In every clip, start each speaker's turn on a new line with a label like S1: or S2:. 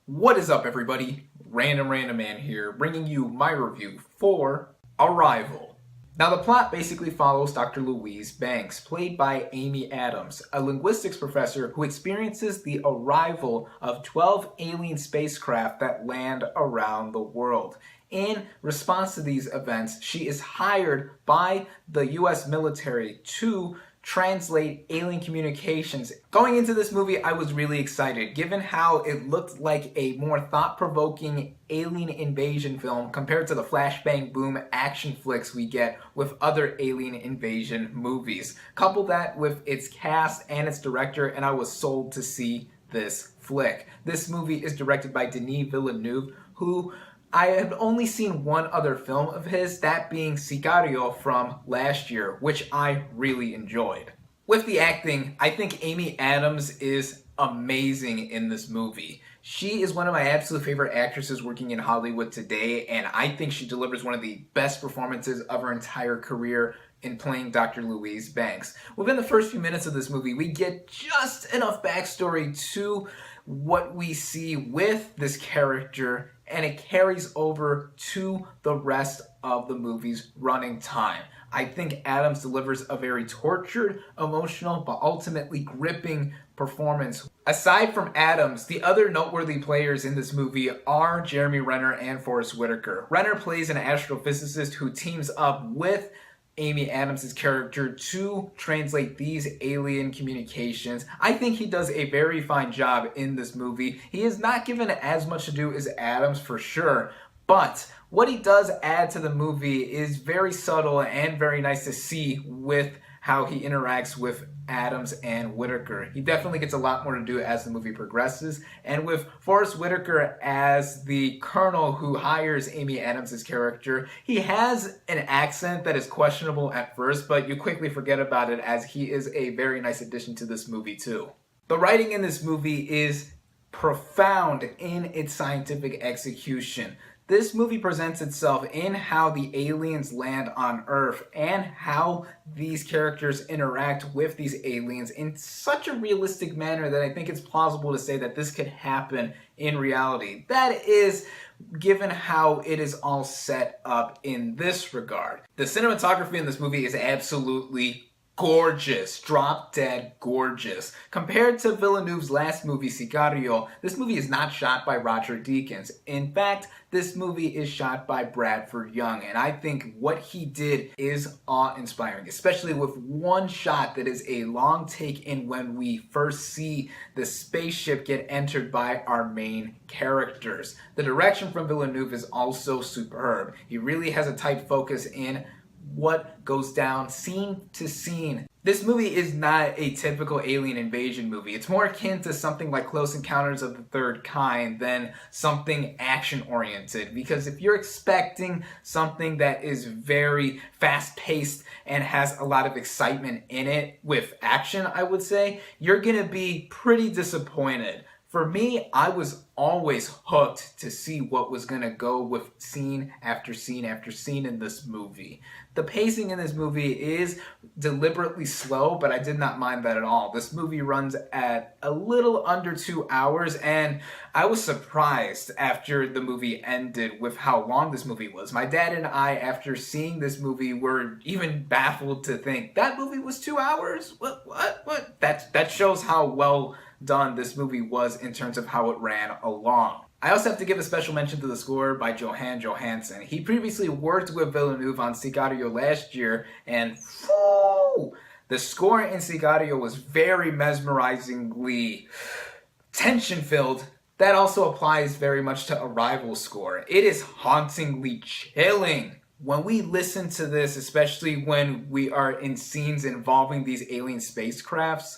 S1: What is up, everybody? RandomRandomMan here, bringing you my review for Arrival. Now, the plot basically follows Dr. Louise Banks, played by Amy Adams, a linguistics professor who experiences the arrival of 12 alien spacecraft that land around the world. In response to these events, she is hired by the US military to translate alien communications. Going into this movie, I was really excited, given how it looked like a more thought-provoking alien invasion film compared to the flashbang boom action flicks we get with other alien invasion movies. Couple that with its cast and its director, and I was sold to see this flick. This movie is directed by Denis Villeneuve, who I have only seen one other film of his, that being Sicario from last year, which I really enjoyed. With the acting, I think Amy Adams is amazing in this movie. She is one of my absolute favorite actresses working in Hollywood today, and I think she delivers one of the best performances of her entire career in playing Dr. Louise Banks. Within the first few minutes of this movie, we get just enough backstory to what we see with this character, and it carries over to the rest of the movie's running time. I think Adams delivers a very tortured, emotional, but ultimately gripping performance. Aside from Adams, the other noteworthy players in this movie are Jeremy Renner and Forest Whitaker. Renner plays an astrophysicist who teams up with Amy Adams' character to translate these alien communications. I think he does a very fine job in this movie. He is not given as much to do as Adams for sure, but what he does add to the movie is very subtle and very nice to see with how he interacts with Adams and Whitaker. He definitely gets a lot more to do as the movie progresses, and with Forest Whitaker as the colonel who hires Amy Adams' character, he has an accent that is questionable at first, but you quickly forget about it as he is a very nice addition to this movie too. The writing in this movie is profound in its scientific execution. This movie presents itself in how the aliens land on Earth and how these characters interact with these aliens in such a realistic manner that I think it's plausible to say that this could happen in reality. That is, given how it is all set up in this regard. The cinematography in this movie is absolutely gorgeous, drop dead gorgeous. Compared to Villeneuve's last movie, Sicario, this movie is not shot by Roger Deakins. In fact, this movie is shot by Bradford Young, and I think what he did is awe-inspiring, especially with one shot that is a long take in when we first see the spaceship get entered by our main characters. The direction from Villeneuve is also superb. He really has a tight focus in what goes down scene to scene. This movie is not a typical alien invasion movie. It's more akin to something like Close Encounters of the Third Kind than something action-oriented. Because if you're expecting something that is very fast-paced and has a lot of excitement in it with action, I would say, you're gonna be pretty disappointed. For me, I was always hooked to see what was going to go with scene after scene after scene in this movie. The pacing in this movie is deliberately slow, but I did not mind that at all. This movie runs at a little under 2 hours, and I was surprised after the movie ended with how long this movie was. My dad and I, after seeing this movie, were even baffled to think, that movie was 2 hours? What? That shows how well done this movie was in terms of how it ran along. I also have to give a special mention to the score by Johan Johansson. He previously worked with Villeneuve on Sicario last year, and the score in Sicario was very mesmerizingly tension-filled. That also applies very much to Arrival's score. It is hauntingly chilling. When we listen to this, especially when we are in scenes involving these alien spacecrafts,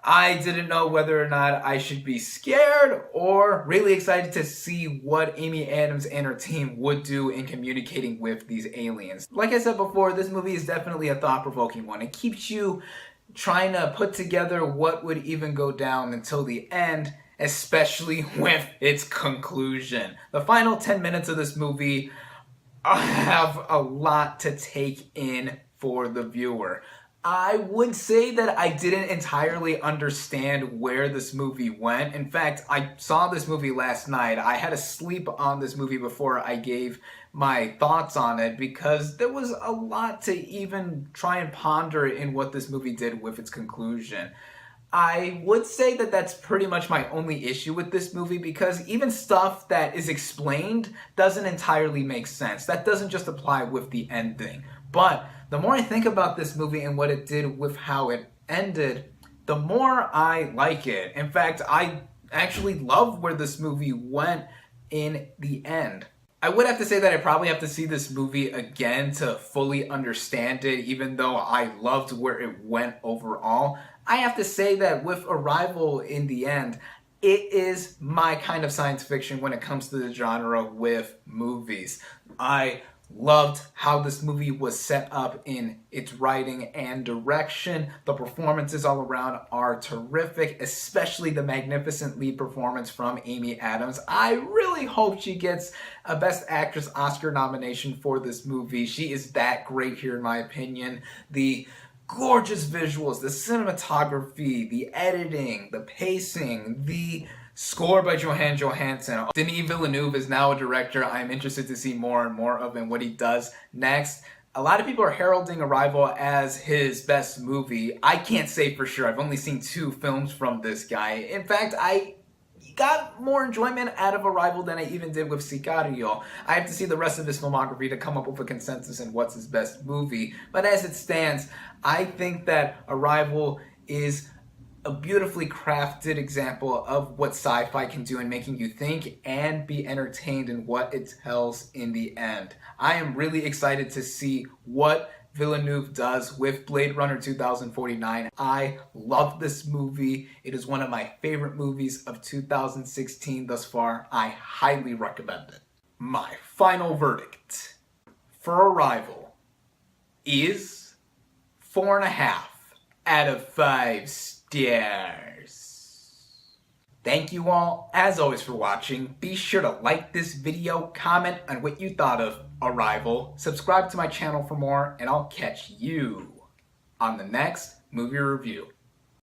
S1: I didn't know whether or not I should be scared or really excited to see what Amy Adams and her team would do in communicating with these aliens. Like I said before, this movie is definitely a thought-provoking one. It keeps you trying to put together what would even go down until the end, especially with its conclusion. The final 10 minutes of this movie have a lot to take in for the viewer. I would say that I didn't entirely understand where this movie went. In fact, I saw this movie last night. I had to sleep on this movie before I gave my thoughts on it because there was a lot to even try and ponder in what this movie did with its conclusion. I would say that that's pretty much my only issue with this movie because even stuff that is explained doesn't entirely make sense. That doesn't just apply with the ending. But the more I think about this movie and what it did with how it ended, the more I like it. In fact, I actually love where this movie went in the end. I would have to say that I probably have to see this movie again to fully understand it, even though I loved where it went overall. I have to say that with Arrival in the end, it is my kind of science fiction when it comes to the genre with movies. I loved how this movie was set up in its writing and direction. The performances all around are terrific, especially the magnificent lead performance from Amy Adams. I really hope she gets a Best Actress Oscar nomination for this movie. She is that great here in my opinion. The gorgeous visuals, the cinematography, the editing, the pacing, the score by Johann Johansson. Denis Villeneuve is now a director I'm interested to see more and more of and what he does next. A lot of people are heralding Arrival as his best movie. I can't say for sure. I've only seen 2 films from this guy. In fact, I got more enjoyment out of Arrival than I even did with Sicario. I have to see the rest of his filmography to come up with a consensus in what's his best movie. But as it stands, I think that Arrival is a beautifully crafted example of what sci-fi can do in making you think and be entertained in what it tells in the end. I am really excited to see what Villeneuve does with Blade Runner 2049. I love this movie. It is one of my favorite movies of 2016 thus far. I highly recommend it. My final verdict for Arrival is 4.5 out of 5 stars. Thank you all, as always, for watching. Be sure to like this video, comment on what you thought of Arrival, subscribe to my channel for more, and I'll catch you on the next movie review.